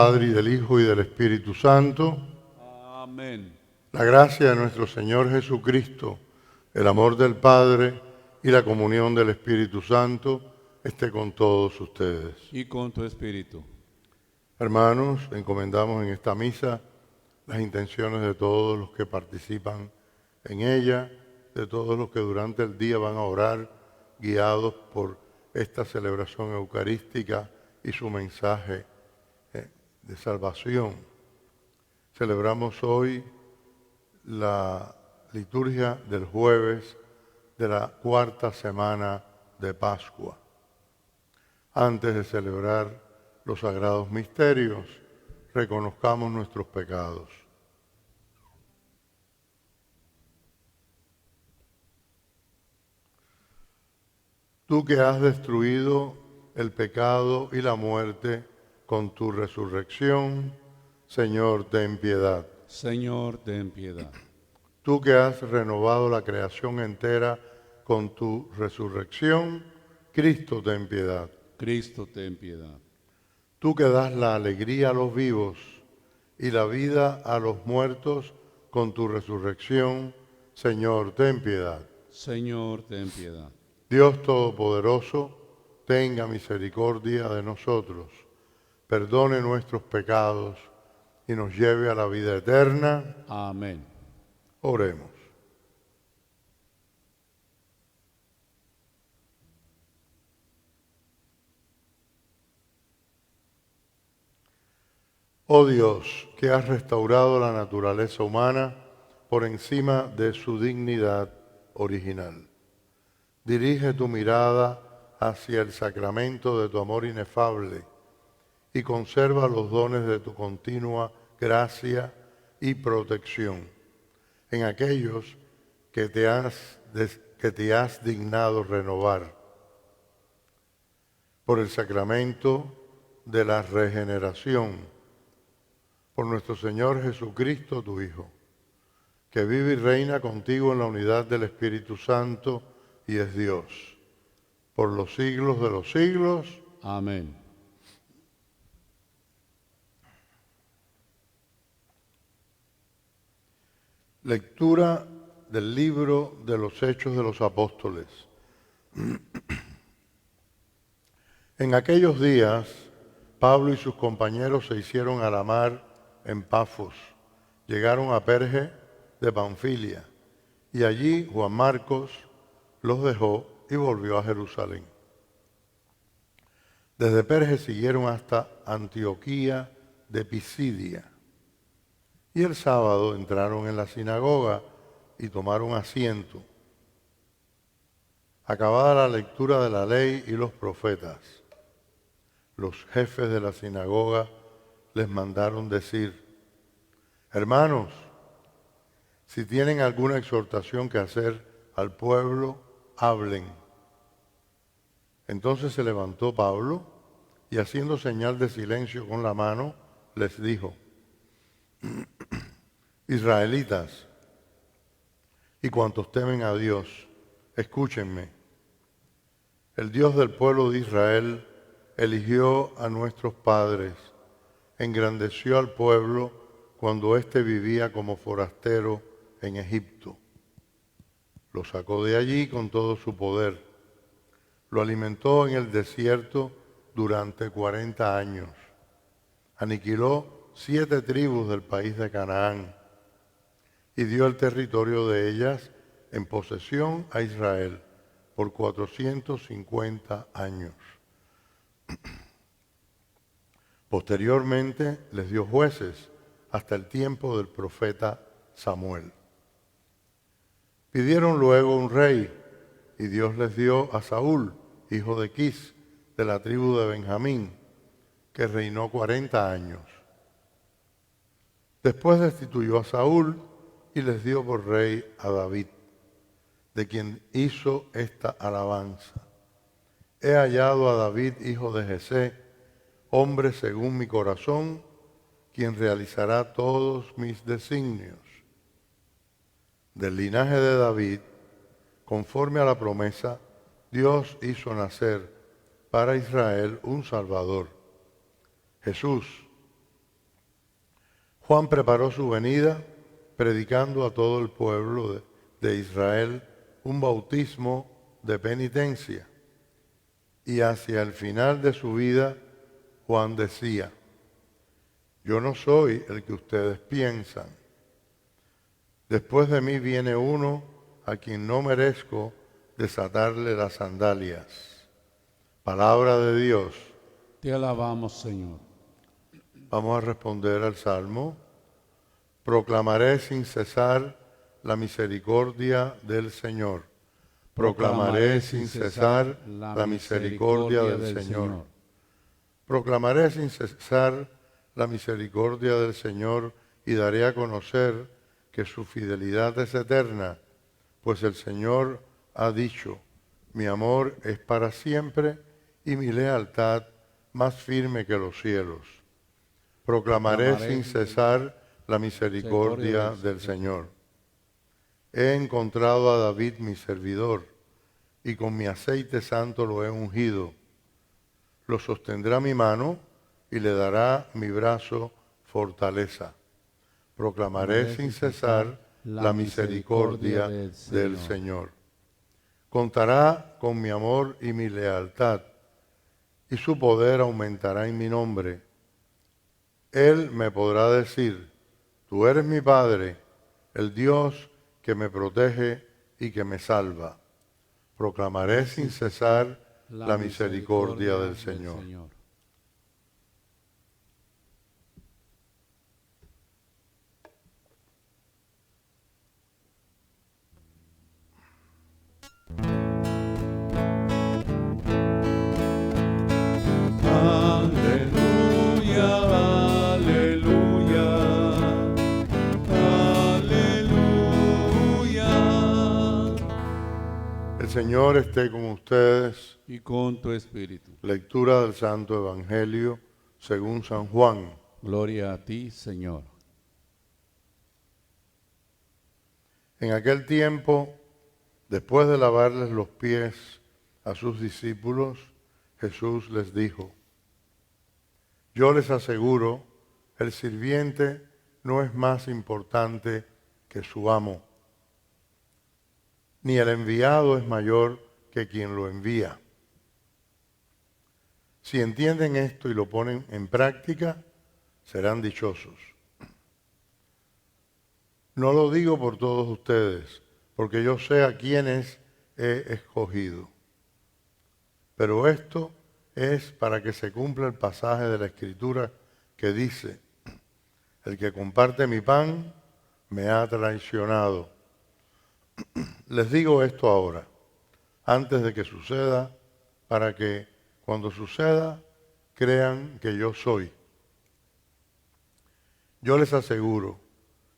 Padre, y del Hijo, y del Espíritu Santo. Amén. La gracia de nuestro Señor Jesucristo, el amor del Padre y la comunión del Espíritu Santo esté con todos ustedes. Y con tu espíritu. Hermanos, encomendamos en esta misa las intenciones de todos los que participan en ella, de todos los que durante el día van a orar, guiados por esta celebración eucarística y su mensaje de salvación. Celebramos hoy la liturgia del jueves de la cuarta semana de Pascua. Antes de celebrar los sagrados misterios, reconozcamos nuestros pecados. Tú que has destruido el pecado y la muerte con tu resurrección, Señor, ten piedad. Señor, ten piedad. Tú que has renovado la creación entera con tu resurrección, Cristo, ten piedad. Cristo, ten piedad. Tú que das la alegría a los vivos y la vida a los muertos con tu resurrección, Señor, ten piedad. Señor, ten piedad. Dios Todopoderoso, tenga misericordia de nosotros, perdone nuestros pecados y nos lleve a la vida eterna. Amén. Oremos. Oh Dios, que has restaurado la naturaleza humana por encima de su dignidad original. Dirige tu mirada hacia el sacramento de tu amor inefable y conserva los dones de tu continua gracia y protección en aquellos que te has dignado renovar por el sacramento de la regeneración, por nuestro Señor Jesucristo, tu Hijo, que vive y reina contigo en la unidad del Espíritu Santo y es Dios, por los siglos de los siglos. Amén. Lectura del libro de los Hechos de los Apóstoles. En aquellos días, Pablo y sus compañeros se hicieron a la mar en Pafos. Llegaron a Perge de Panfilia, y allí Juan Marcos los dejó y volvió a Jerusalén. Desde Perge siguieron hasta Antioquía de Pisidia. Y el sábado entraron en la sinagoga y tomaron asiento. Acabada la lectura de la ley y los profetas, los jefes de la sinagoga les mandaron decir: hermanos, si tienen alguna exhortación que hacer al pueblo, hablen. Entonces se levantó Pablo y haciendo señal de silencio con la mano, les dijo: israelitas y cuantos temen a Dios, escúchenme. El Dios del pueblo de Israel eligió a nuestros padres, engrandeció al pueblo cuando éste vivía como forastero en Egipto. Lo sacó de allí con todo su poder. Lo alimentó en el desierto durante 40 años. Aniquiló 7 tribus del país de Canaán y dio el territorio de ellas en posesión a Israel por 450 años. Posteriormente les dio jueces hasta el tiempo del profeta Samuel. Pidieron luego un rey y Dios les dio a Saúl, hijo de Quis, de la tribu de Benjamín, que reinó 40 años. Después destituyó a Saúl y les dio por rey a David, de quien hizo esta alabanza: he hallado a David, hijo de Jesé, hombre según mi corazón, quien realizará todos mis designios. Del linaje de David, conforme a la promesa, Dios hizo nacer para Israel un Salvador, Jesús, Juan preparó su venida predicando a todo el pueblo de Israel un bautismo de penitencia. Y hacia el final de su vida, Juan decía: yo no soy el que ustedes piensan. Después de mí viene uno a quien no merezco desatarle las sandalias. Palabra de Dios. Te alabamos, Señor. Vamos a responder al Salmo. Proclamaré sin cesar la misericordia del Señor. Proclamaré sin cesar la misericordia del Señor. Proclamaré sin cesar la misericordia del Señor y daré a conocer que su fidelidad es eterna, pues el Señor ha dicho: mi amor es para siempre y mi lealtad más firme que los cielos. Proclamaré sin cesar la misericordia del Señor. He encontrado a David mi servidor, y con mi aceite santo lo he ungido. Lo sostendrá mi mano y le dará mi brazo fortaleza. Proclamaré sin cesar la misericordia del Señor. Contará con mi amor y mi lealtad, y su poder aumentará en mi nombre. Él me podrá decir: tú eres mi Padre, el Dios que me protege y que me salva. Proclamaré sin cesar la misericordia del Señor. Aleluya, aleluya, aleluya. El Señor esté con ustedes. Y con tu espíritu. Lectura del Santo Evangelio según San Juan. Gloria a ti, Señor. En aquel tiempo, después de lavarles los pies a sus discípulos, Jesús les dijo: yo les aseguro, el sirviente no es más importante que su amo, ni el enviado es mayor que quien lo envía. Si entienden esto y lo ponen en práctica, serán dichosos. No lo digo por todos ustedes, porque yo sé a quiénes he escogido. Pero esto es para que se cumpla el pasaje de la Escritura que dice: el que comparte mi pan me ha traicionado. Les digo esto ahora, antes de que suceda, para que cuando suceda crean que yo soy. Yo les aseguro,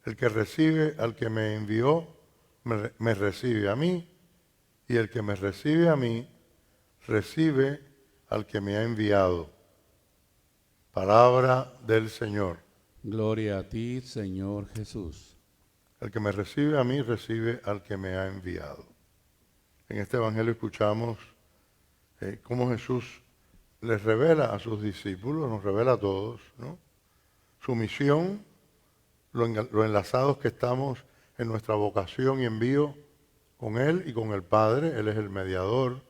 el que recibe al que me envió, me recibe a mí, y el que me recibe a mí, recibe al que me ha enviado. Palabra del Señor. Gloria a ti, Señor Jesús. El que me recibe a mí, recibe al que me ha enviado. En este Evangelio escuchamos cómo Jesús les revela a sus discípulos, nos revela a todos, ¿no?, su misión, lo enlazados que estamos en nuestra vocación y envío con Él y con el Padre. Él es el mediador,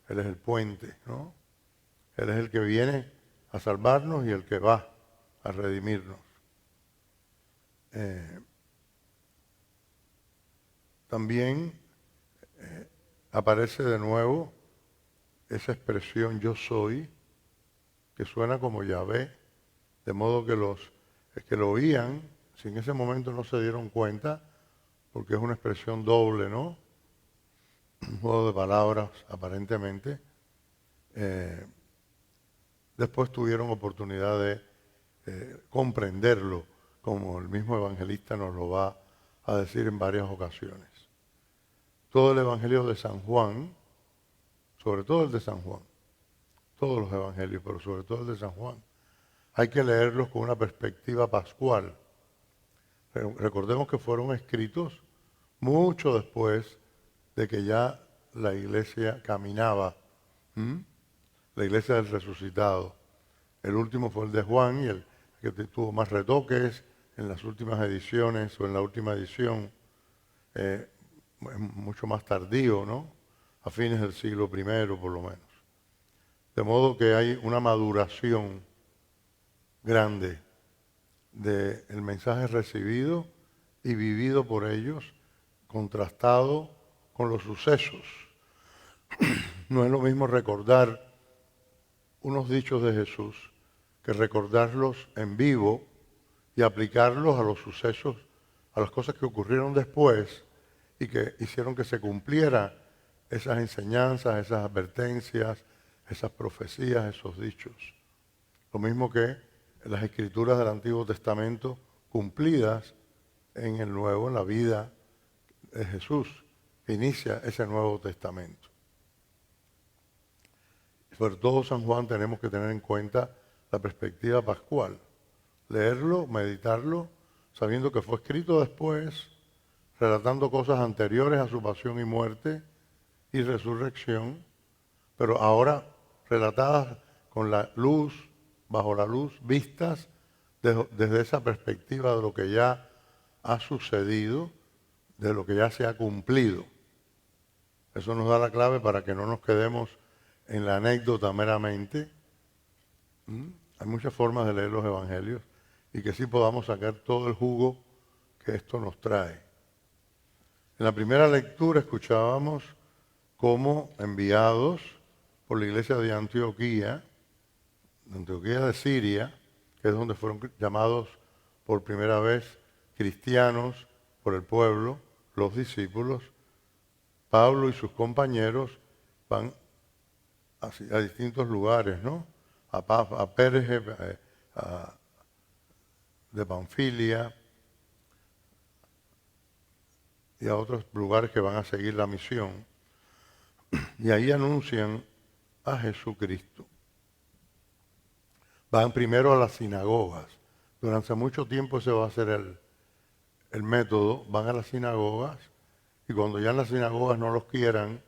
Él es el puente, ¿no? Él es el que viene a salvarnos y el que va a redimirnos. También aparece de nuevo esa expresión yo soy, que suena como Yahvé, de modo que los que lo oían, si en ese momento no se dieron cuenta, porque es una expresión doble, ¿no?, un juego de palabras aparentemente, después tuvieron oportunidad de comprenderlo, como el mismo evangelista nos lo va a decir en varias ocasiones. Todo el Evangelio de San Juan, sobre todo el de San Juan, todos los evangelios, pero sobre todo el de San Juan, hay que leerlos con una perspectiva pascual. Recordemos que fueron escritos mucho después de que ya la iglesia caminaba, la iglesia del resucitado. El último fue el de Juan, y el que tuvo más retoques, en las últimas ediciones o en la última edición, es mucho más tardío, ¿no? A fines del siglo I, por lo menos. De modo que hay una maduración grande del mensaje recibido y vivido por ellos, contrastado con los sucesos. No es lo mismo recordar unos dichos de Jesús que recordarlos en vivo y aplicarlos a los sucesos, a las cosas que ocurrieron después y que hicieron que se cumplieran esas enseñanzas, esas advertencias, esas profecías, esos dichos. Lo mismo que las escrituras del Antiguo Testamento cumplidas en el Nuevo, en la vida de Jesús, que inicia ese Nuevo Testamento. Sobre todo San Juan tenemos que tener en cuenta la perspectiva pascual. Leerlo, meditarlo, sabiendo que fue escrito después, relatando cosas anteriores a su pasión y muerte y resurrección, pero ahora relatadas con la luz, bajo la luz, vistas desde esa perspectiva de lo que ya ha sucedido, de lo que ya se ha cumplido. Eso nos da la clave para que no nos quedemos en la anécdota meramente. Hay muchas formas de leer los evangelios y que sí podamos sacar todo el jugo que esto nos trae. En la primera lectura escuchábamos cómo enviados por la iglesia de Antioquía de Siria, que es donde fueron llamados por primera vez cristianos por el pueblo, los discípulos, Pablo y sus compañeros van a distintos lugares, ¿no? A Perge, de Panfilia y a otros lugares que van a seguir la misión. Y ahí anuncian a Jesucristo. Van primero a las sinagogas. Durante mucho tiempo ese va a ser el método. Van a las sinagogas y cuando ya en las sinagogas no los quieran,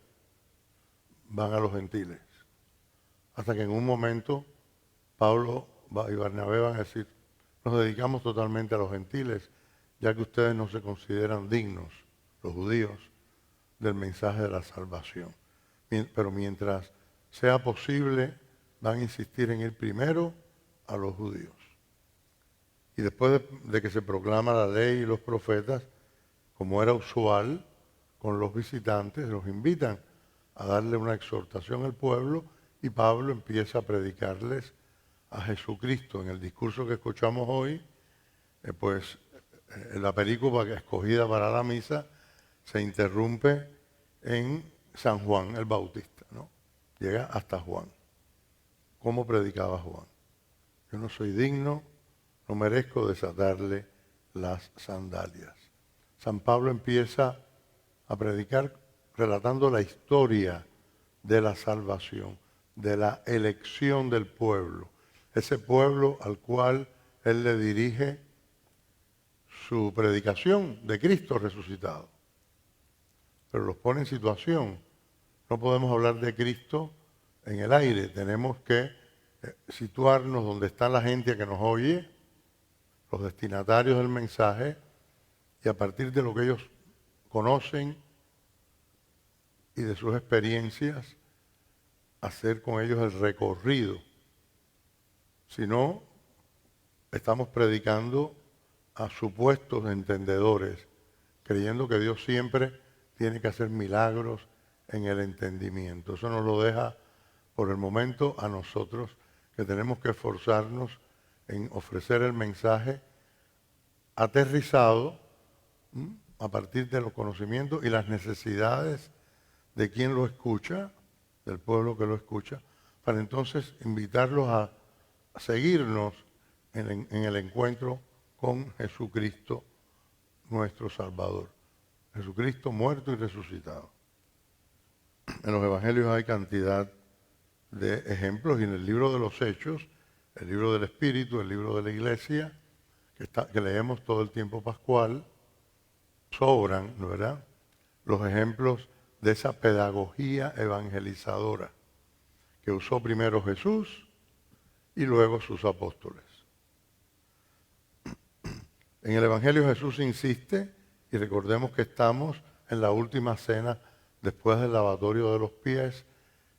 van a los gentiles. Hasta que en un momento Pablo y Bernabé van a decir, nos dedicamos totalmente a los gentiles, ya que ustedes no se consideran dignos, los judíos, del mensaje de la salvación. Pero mientras sea posible, van a insistir en ir primero a los judíos. Y después de que se proclama la ley y los profetas, como era usual con los visitantes, los invitan a darle una exhortación al pueblo y Pablo empieza a predicarles a Jesucristo. En el discurso que escuchamos hoy, la perícopa escogida para la misa se interrumpe en San Juan el Bautista, ¿no? Llega hasta Juan. ¿Cómo predicaba Juan? Yo no soy digno, no merezco desatarle las sandalias. San Pablo empieza a predicar relatando la historia de la salvación, de la elección del pueblo. Ese pueblo al cual él le dirige su predicación de Cristo resucitado. Pero los pone en situación. No podemos hablar de Cristo en el aire. Tenemos que situarnos donde está la gente que nos oye, los destinatarios del mensaje, y a partir de lo que ellos conocen y de sus experiencias, hacer con ellos el recorrido. Si no, estamos predicando a supuestos entendedores, creyendo que Dios siempre tiene que hacer milagros en el entendimiento. Eso nos lo deja por el momento a nosotros, que tenemos que esforzarnos en ofrecer el mensaje aterrizado a partir de los conocimientos y las necesidades de quien lo escucha, del pueblo que lo escucha, para entonces invitarlos a seguirnos en el encuentro con Jesucristo, nuestro Salvador. Jesucristo muerto y resucitado. En los evangelios hay cantidad de ejemplos y en el libro de los Hechos, el libro del Espíritu, el libro de la Iglesia, que leemos todo el tiempo pascual, sobran, ¿verdad?, los ejemplos de esa pedagogía evangelizadora que usó primero Jesús y luego sus apóstoles. En el Evangelio Jesús insiste, y recordemos que estamos en la última cena después del lavatorio de los pies,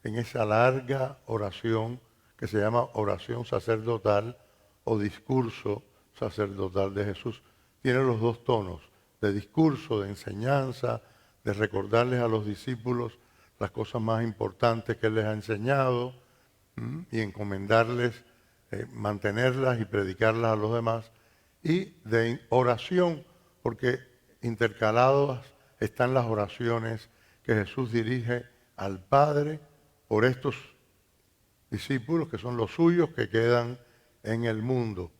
en esa larga oración que se llama oración sacerdotal o discurso sacerdotal de Jesús. Tiene los dos tonos, de discurso, de enseñanza, de recordarles a los discípulos las cosas más importantes que Él les ha enseñado y encomendarles mantenerlas y predicarlas a los demás, y de oración, porque intercaladas están las oraciones que Jesús dirige al Padre por estos discípulos que son los suyos que quedan en el mundo,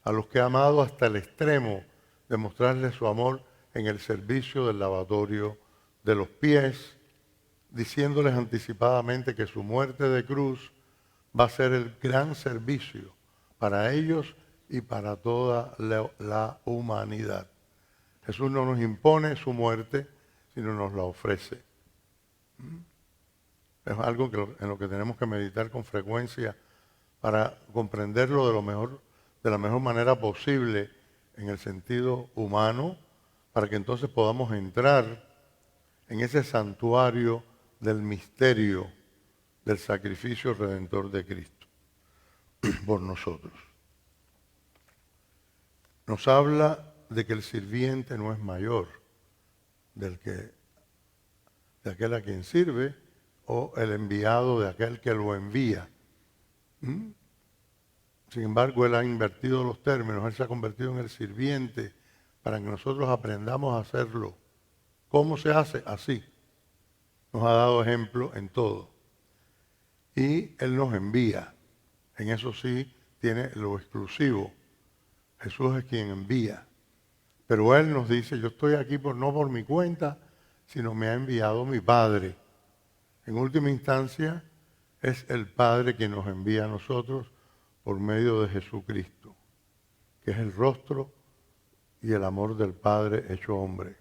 a los que ha amado hasta el extremo de mostrarles su amor en el servicio del lavatorio de los pies, diciéndoles anticipadamente que su muerte de cruz va a ser el gran servicio para ellos y para toda la humanidad. Jesús no nos impone su muerte, sino nos la ofrece. Es algo en lo que tenemos que meditar con frecuencia para comprenderlo de la mejor manera posible en el sentido humano, para que entonces podamos entrar en ese santuario del misterio del sacrificio redentor de Cristo por nosotros. Nos habla de que el sirviente no es mayor de aquel a quien sirve, o el enviado de aquel que lo envía. Sin embargo, Él ha invertido los términos, Él se ha convertido en el sirviente para que nosotros aprendamos a hacerlo. ¿Cómo se hace? Así. Nos ha dado ejemplo en todo. Y Él nos envía. En eso sí tiene lo exclusivo. Jesús es quien envía. Pero Él nos dice, yo estoy aquí no por mi cuenta, sino me ha enviado mi Padre. En última instancia, es el Padre quien nos envía a nosotros por medio de Jesucristo, que es el rostro y el amor del Padre hecho hombre.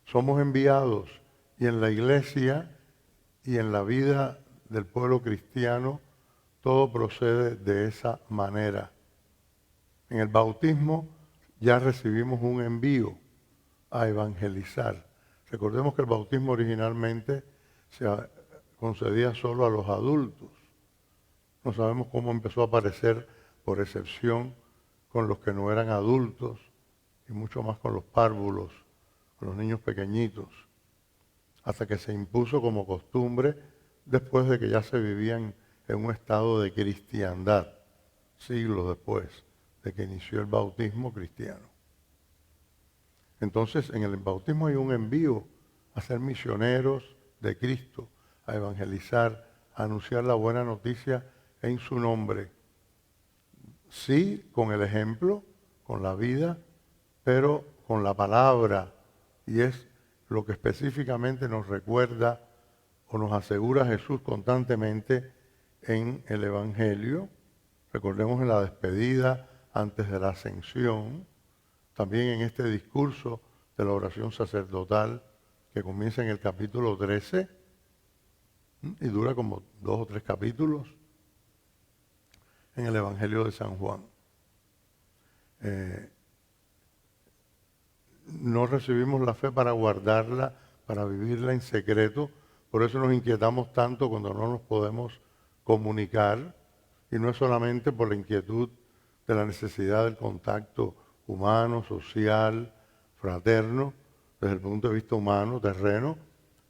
Somos enviados, y en la iglesia y en la vida del pueblo cristiano todo procede de esa manera. En el bautismo ya recibimos un envío a evangelizar. Recordemos que el bautismo originalmente se concedía solo a los adultos. No sabemos cómo empezó a aparecer por excepción con los que no eran adultos y mucho más con los párvulos, con los niños pequeñitos, hasta que se impuso como costumbre después de que ya se vivían en un estado de cristiandad, siglos después de que inició el bautismo cristiano. Entonces, en el bautismo hay un envío a ser misioneros de Cristo, a evangelizar, a anunciar la buena noticia en su nombre. Sí, con el ejemplo, con la vida, pero con la palabra, y es lo que específicamente nos recuerda o nos asegura Jesús constantemente en el Evangelio. Recordemos en la despedida antes de la ascensión, también en este discurso de la oración sacerdotal que comienza en el capítulo 13 y dura como 2 o 3 capítulos en el Evangelio de San Juan. No recibimos la fe para guardarla, para vivirla en secreto, por eso nos inquietamos tanto cuando no nos podemos comunicar, y no es solamente por la inquietud de la necesidad del contacto humano, social, fraterno, desde el punto de vista humano, terreno,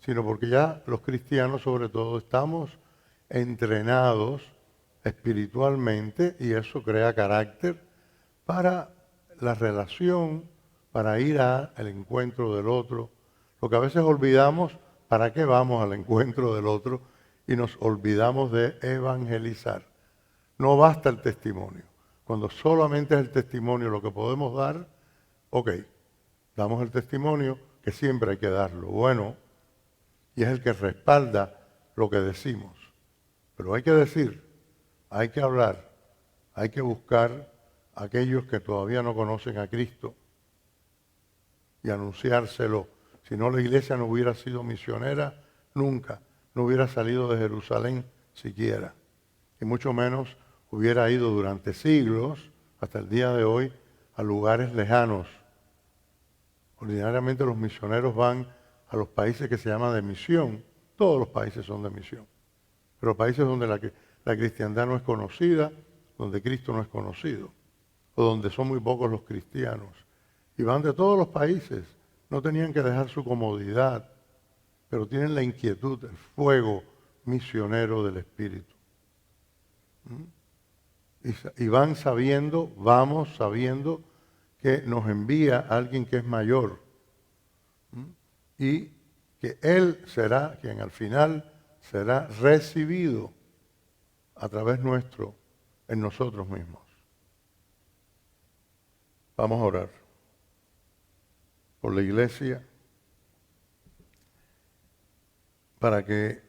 sino porque ya los cristianos sobre todo estamos entrenados espiritualmente, y eso crea carácter para la relación, para ir al encuentro del otro. Lo que a veces olvidamos, ¿para qué vamos al encuentro del otro? Y nos olvidamos de evangelizar. No basta el testimonio. Cuando solamente es el testimonio lo que podemos dar, ok, damos el testimonio, que siempre hay que darlo bueno, y es el que respalda lo que decimos. Pero hay que decir, hay que hablar, hay que buscar a aquellos que todavía no conocen a Cristo y anunciárselo. Si no, la iglesia no hubiera sido misionera nunca, no hubiera salido de Jerusalén siquiera, y mucho menos hubiera ido durante siglos hasta el día de hoy a lugares lejanos. Ordinariamente los misioneros van a los países que se llaman de misión. Todos los países son de misión. Pero países donde la cristiandad no es conocida, donde Cristo no es conocido, o donde son muy pocos los cristianos. Y van de todos los países. No tenían que dejar su comodidad, pero tienen la inquietud, el fuego misionero del Espíritu. Y vamos sabiendo que nos envía alguien que es mayor. Y que Él será quien al final será recibido a través nuestro, en nosotros mismos. Vamos a orar por la iglesia para que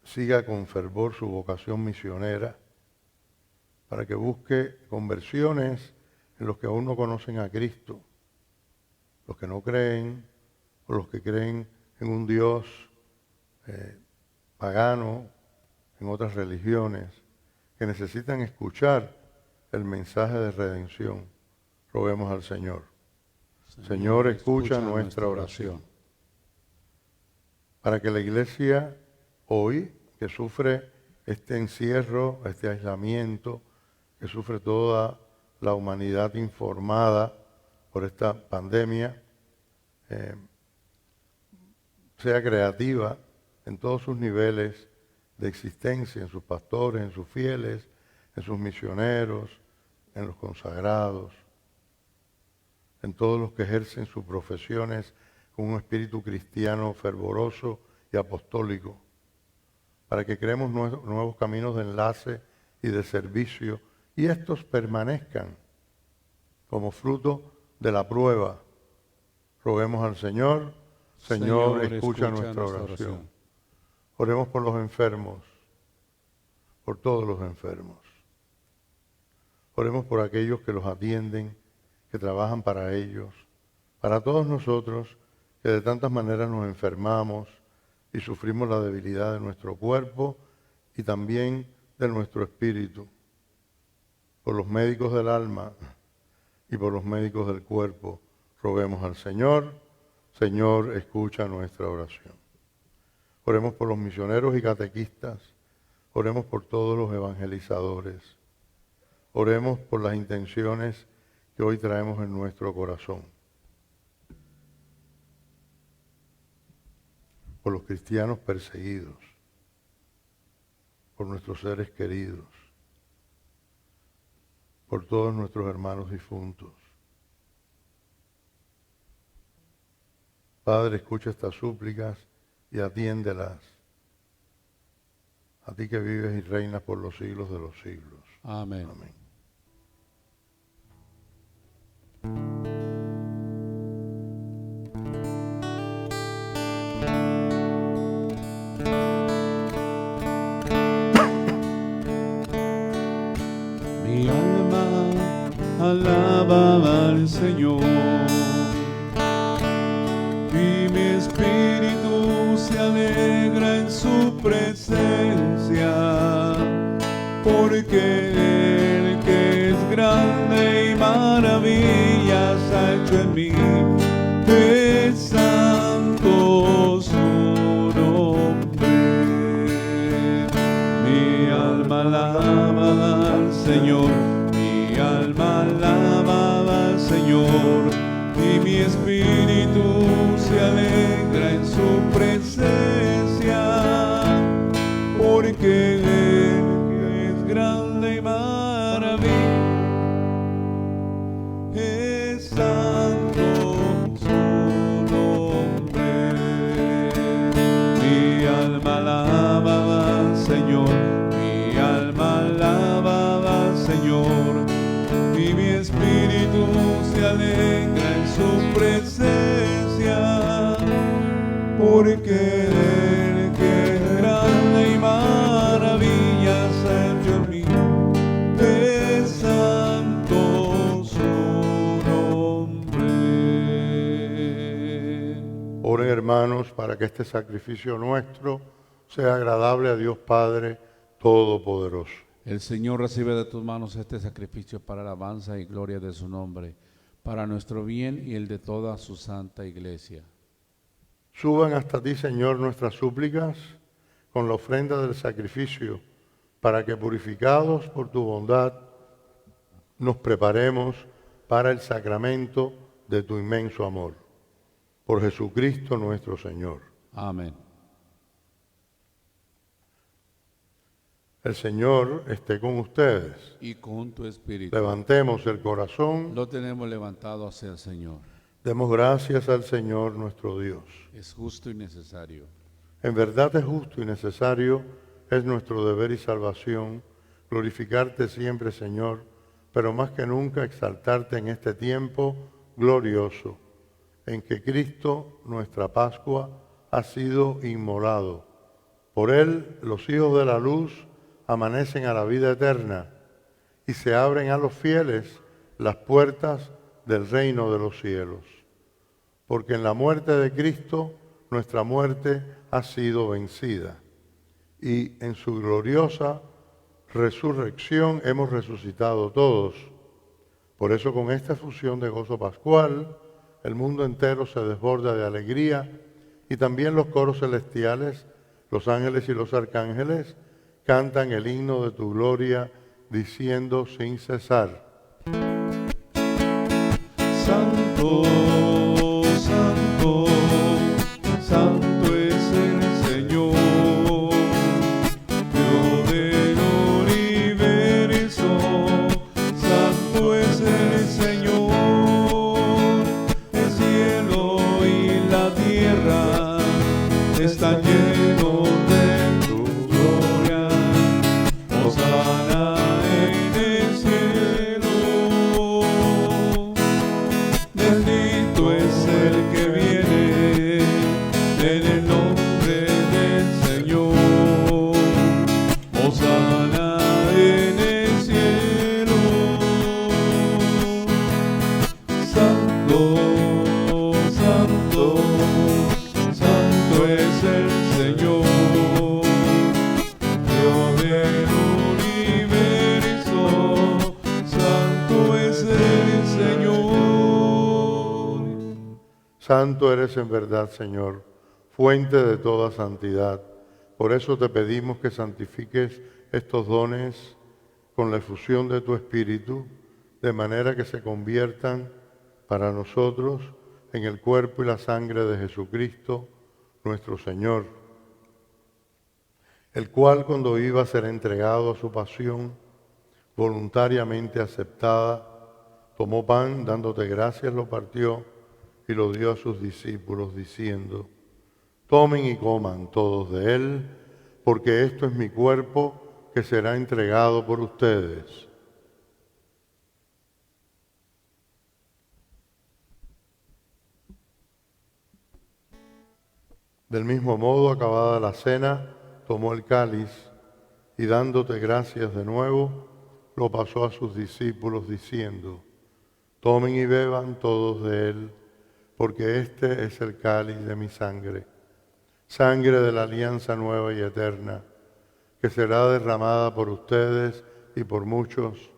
siga con fervor su vocación misionera, para que busque conversiones en los que aún no conocen a Cristo, los que no creen o los que creen en un Dios pagano, en otras religiones, que necesitan escuchar el mensaje de redención. Roguemos al Señor. Señor, escucha nuestra oración. Para que la iglesia hoy, que sufre este encierro, este aislamiento, que sufre toda la humanidad informada por esta pandemia, sea creativa en todos sus niveles de existencia, en sus pastores, en sus fieles, en sus misioneros, en los consagrados, en todos los que ejercen sus profesiones con un espíritu cristiano fervoroso y apostólico, para que creemos nuevos caminos de enlace y de servicio, y estos permanezcan como fruto de la prueba. Roguemos al Señor. Señor, escucha nuestra oración. Oremos por los enfermos, por todos los enfermos. Oremos por aquellos que los atienden, que trabajan para ellos, para todos nosotros que de tantas maneras nos enfermamos y sufrimos la debilidad de nuestro cuerpo y también de nuestro espíritu, por los médicos del alma y por los médicos del cuerpo. Roguemos al Señor. Señor, escucha nuestra oración. Oremos por los misioneros y catequistas. Oremos por todos los evangelizadores. Oremos por las intenciones que hoy traemos en nuestro corazón. Por los cristianos perseguidos. Por nuestros seres queridos. Por todos nuestros hermanos difuntos. Padre, escucha estas súplicas y atiéndelas. A ti que vives y reinas por los siglos de los siglos. Amén. Amén. Mi alma alaba al Señor. Y mi espíritu se alegra en su presencia, porque Él que es grande y maravillas ha hecho en mí, es santo su nombre. Mi alma alaba al Señor, mi alma alaba al Señor, y mi espíritu se alegra en su presencia, porque Él que es grande y maravilla, es santo su nombre. Mi alma alaba al Señor, mi alma alaba al Señor, y mi espíritu se alegra en su presencia, porque Él que es grande y maravillas ha hecho en mí, es santo su nombre. Oren, hermanos, para que este sacrificio nuestro sea agradable a Dios Padre Todopoderoso. El Señor recibe de tus manos este sacrificio para alabanza y gloria de su nombre, para nuestro bien y el de toda su santa iglesia. Suban hasta ti, Señor, nuestras súplicas con la ofrenda del sacrificio, para que purificados por tu bondad nos preparemos para el sacramento de tu inmenso amor. Por Jesucristo nuestro Señor. Amén. El Señor esté con ustedes. Y con tu espíritu. Levantemos el corazón. Lo tenemos levantado hacia el Señor. Demos gracias al Señor nuestro Dios. Es justo y necesario. En verdad es justo y necesario, es nuestro deber y salvación, glorificarte siempre, Señor, pero más que nunca exaltarte en este tiempo glorioso, en que Cristo, nuestra Pascua, ha sido inmolado. Por Él, los hijos de la luz amanecen a la vida eterna y se abren a los fieles las puertas del reino de los cielos. Porque en la muerte de Cristo, nuestra muerte ha sido vencida y en su gloriosa resurrección hemos resucitado todos. Por eso, con esta efusión de gozo pascual, el mundo entero se desborda de alegría y también los coros celestiales, los ángeles y los arcángeles cantan el himno de tu gloria, diciendo sin cesar: Santo, santo, santo es el Señor, Dios del universo. Santo es el Señor, el cielo y la tierra están llenos de tu gloria. Hosana en el cielo. Bendito es el que viene en el nombre del Señor. Hosana en el cielo. Santo, santo, santo es el Señor, Dios del universo. Santo es el Señor. Santo eres en verdad, Señor, fuente de toda santidad. Por eso te pedimos que santifiques estos dones con la efusión de tu Espíritu, de manera que se conviertan para nosotros en el cuerpo y la sangre de Jesucristo, nuestro Señor, el cual, cuando iba a ser entregado a su pasión, voluntariamente aceptada, tomó pan, dándote gracias, lo partió y lo dio a sus discípulos, diciendo: tomen y coman todos de él, porque esto es mi cuerpo que será entregado por ustedes. Del mismo modo, acabada la cena, tomó el cáliz y, dándote gracias de nuevo, lo pasó a sus discípulos, diciendo: tomen y beban todos de él, porque este es el cáliz de mi sangre, sangre de la alianza nueva y eterna, que será derramada por ustedes y por muchos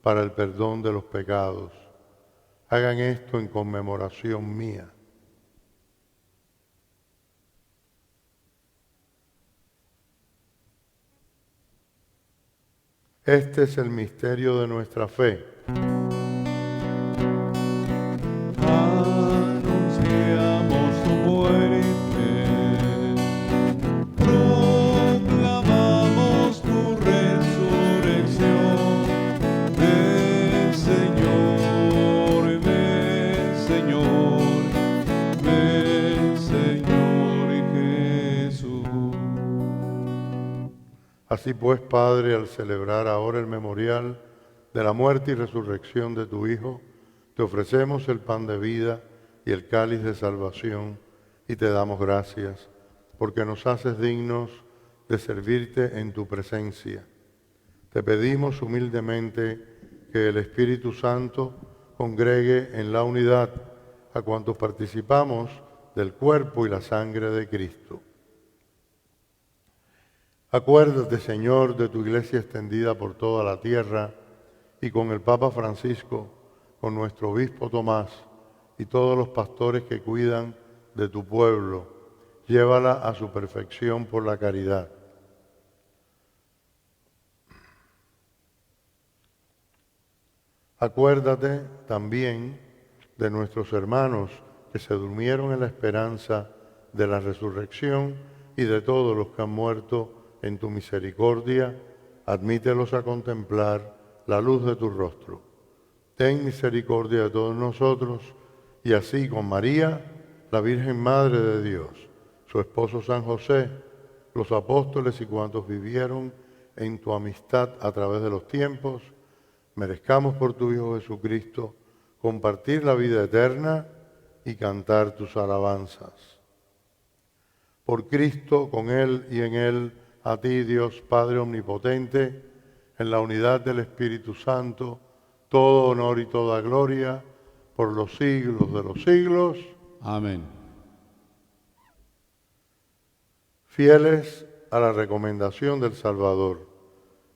para el perdón de los pecados. Hagan esto en conmemoración mía. Este es el misterio de nuestra fe. Anunciamos tu muerte, proclamamos tu resurrección. Ven, Señor, ven, Señor, ven, Señor Jesús. Así pues, Padre, al celebrar ahora el memorial de la muerte y resurrección de tu Hijo, te ofrecemos el pan de vida y el cáliz de salvación y te damos gracias porque nos haces dignos de servirte en tu presencia. Te pedimos humildemente que el Espíritu Santo congregue en la unidad a cuantos participamos del cuerpo y la sangre de Cristo. Acuérdate, Señor, de tu iglesia extendida por toda la tierra y con el Papa Francisco, con nuestro obispo Tomás y todos los pastores que cuidan de tu pueblo. Llévala a su perfección por la caridad. Acuérdate también de nuestros hermanos que se durmieron en la esperanza de la resurrección y de todos los que han muerto en tu misericordia. Admítelos a contemplar la luz de tu rostro. Ten misericordia de todos nosotros y así con María, la Virgen Madre de Dios, su esposo San José, los apóstoles y cuantos vivieron en tu amistad a través de los tiempos, merezcamos por tu Hijo Jesucristo compartir la vida eterna y cantar tus alabanzas. Por Cristo, con Él y en Él, a ti, Dios Padre Omnipotente, en la unidad del Espíritu Santo, todo honor y toda gloria, por los siglos de los siglos. Amén. Fieles a la recomendación del Salvador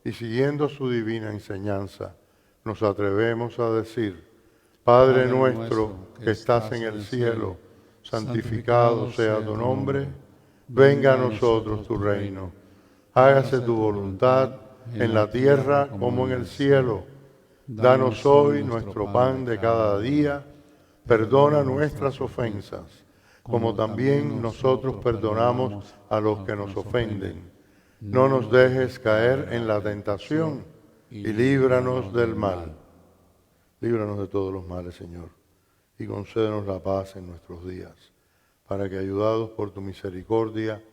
y siguiendo su divina enseñanza, nos atrevemos a decir: Padre nuestro que estás en el cielo, santificado sea tu nombre, venga a nosotros tu reino, hágase tu voluntad en la tierra como en el cielo. Danos hoy nuestro pan de cada día, perdona nuestras ofensas, como también nosotros perdonamos a los que nos ofenden. No nos dejes caer en la tentación y líbranos del mal. Líbranos de todos los males, Señor, y concédenos la paz en nuestros días, para que, ayudados por tu misericordia,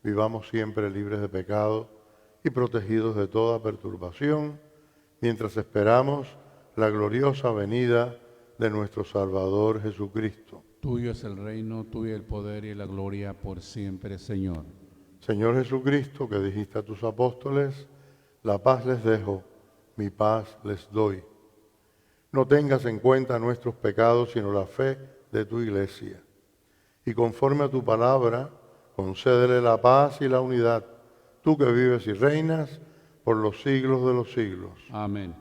vivamos siempre libres de pecado y protegidos de toda perturbación, mientras esperamos la gloriosa venida de nuestro Salvador Jesucristo. Tuyo es el reino, tuyo el poder y la gloria por siempre, Señor. Señor Jesucristo, que dijiste a tus apóstoles: la paz les dejo, mi paz les doy. No tengas en cuenta nuestros pecados, sino la fe de tu iglesia. Y conforme a tu palabra, concédele la paz y la unidad, tú que vives y reinas por los siglos de los siglos. Amén.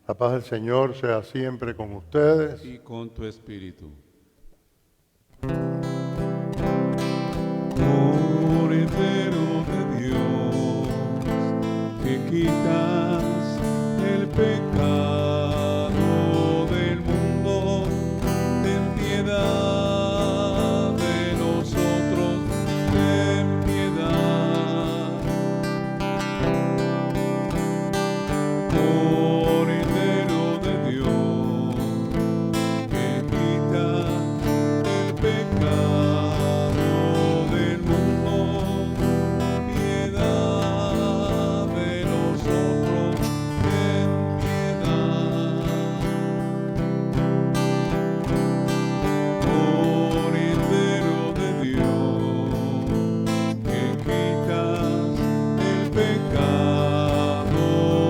La paz del Señor sea siempre con ustedes. Y con tu espíritu. Cordero de Dios, que quitas el pecado del mundo, ten piedad de nosotros, ten piedad. Cordero de Dios, que quitas el pecado del mundo, piedad de nosotros, ten piedad. Cordero de Dios, que quitas el pecado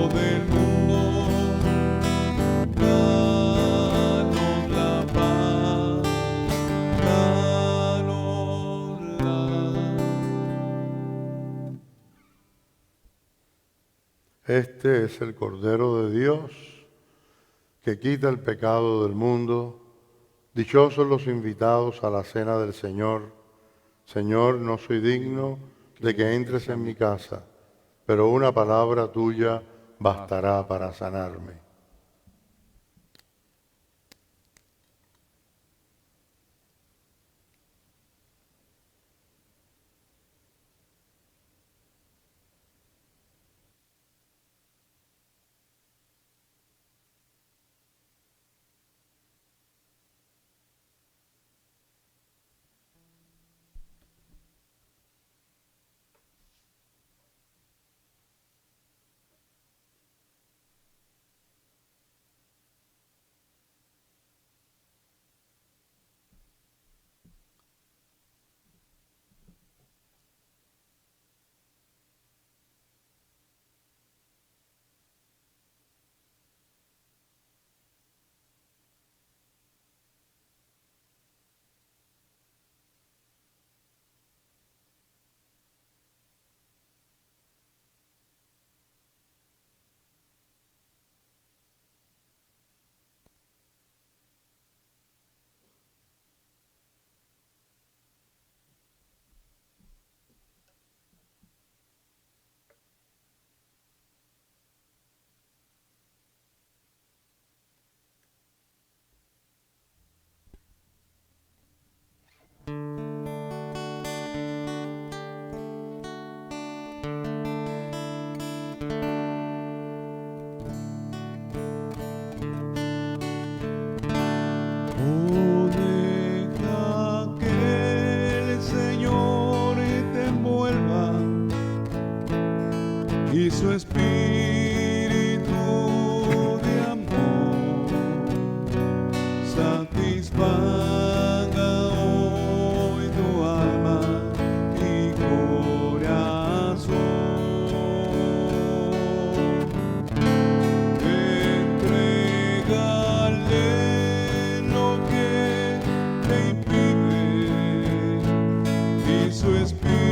del mundo, danos la paz, danosla. Este es el Cordero de Dios que quita el pecado del mundo. Dichosos los invitados a la cena del Señor. Señor, no soy digno de que entres en mi casa, pero una palabra tuya bastará para sanarme. Y su espíritu de amor satisfaga hoy tu alma y corazón. Entrégale lo que te impide y su espíritu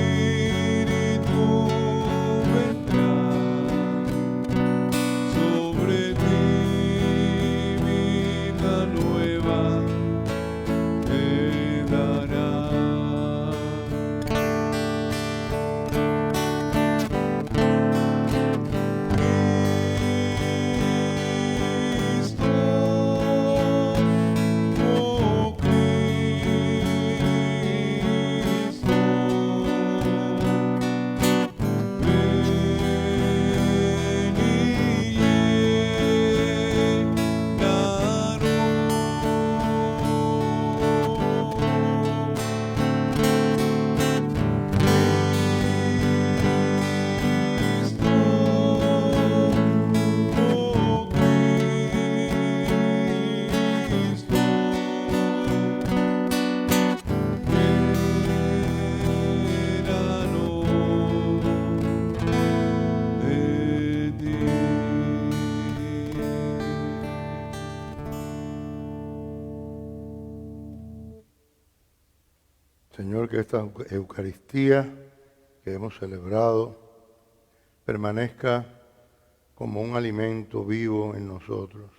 Señor, que esta Eucaristía que hemos celebrado permanezca como un alimento vivo en nosotros,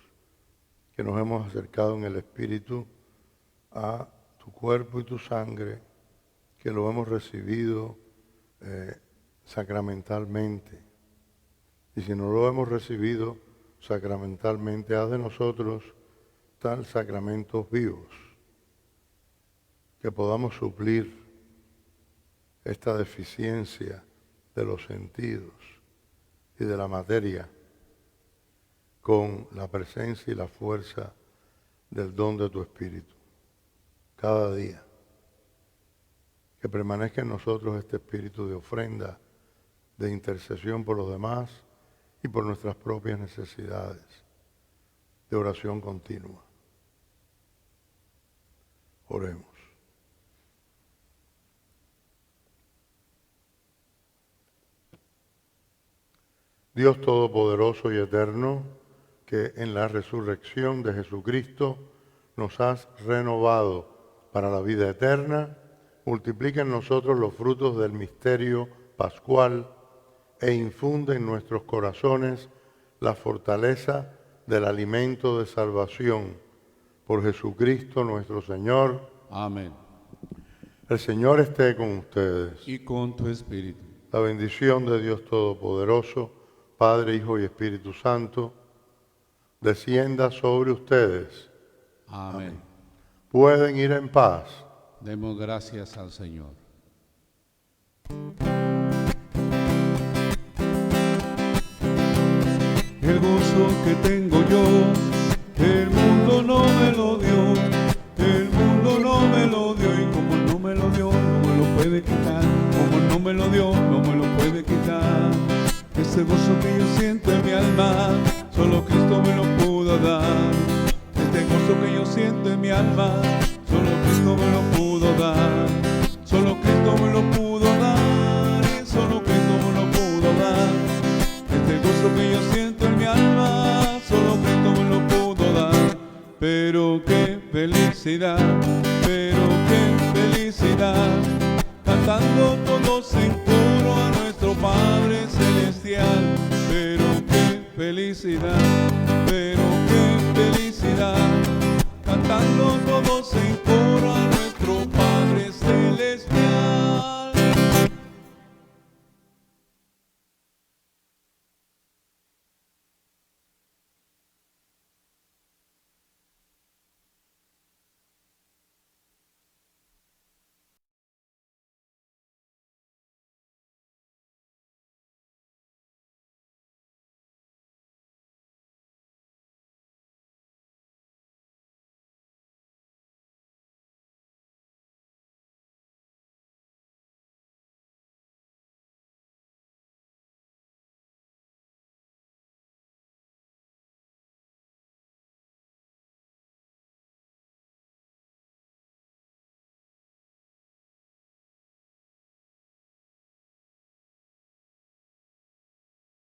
que nos hemos acercado en el Espíritu a tu cuerpo y tu sangre, que lo hemos recibido sacramentalmente. Y si no lo hemos recibido sacramentalmente, haz de nosotros tal sacramentos vivos, que podamos suplir esta deficiencia de los sentidos y de la materia con la presencia y la fuerza del don de tu Espíritu. Cada día, que permanezca en nosotros este espíritu de ofrenda, de intercesión por los demás y por nuestras propias necesidades, de oración continua. Oremos. Dios Todopoderoso y Eterno, que en la resurrección de Jesucristo nos has renovado para la vida eterna, multiplica en nosotros los frutos del misterio pascual e infunde en nuestros corazones la fortaleza del alimento de salvación. Por Jesucristo nuestro Señor. Amén. El Señor esté con ustedes. Y con tu espíritu. La bendición de Dios Todopoderoso, Padre, Hijo y Espíritu Santo, descienda sobre ustedes. Amén. Pueden ir en paz. Demos gracias al Señor. El gozo que tengo yo, el mundo no me lo dio. El mundo no me lo dio y como no me lo dio, no me lo puede quitar. Como no me lo dio, no me lo puede quitar. Ese gozo que yo siento en mi alma, solo Cristo me lo pudo dar. Este gozo que yo siento en mi alma, solo Cristo me lo pudo dar. Solo Cristo me lo pudo dar, solo Cristo me lo pudo dar. Este gozo que yo siento en mi alma, solo Cristo me lo pudo dar. Pero qué felicidad, cantando todos en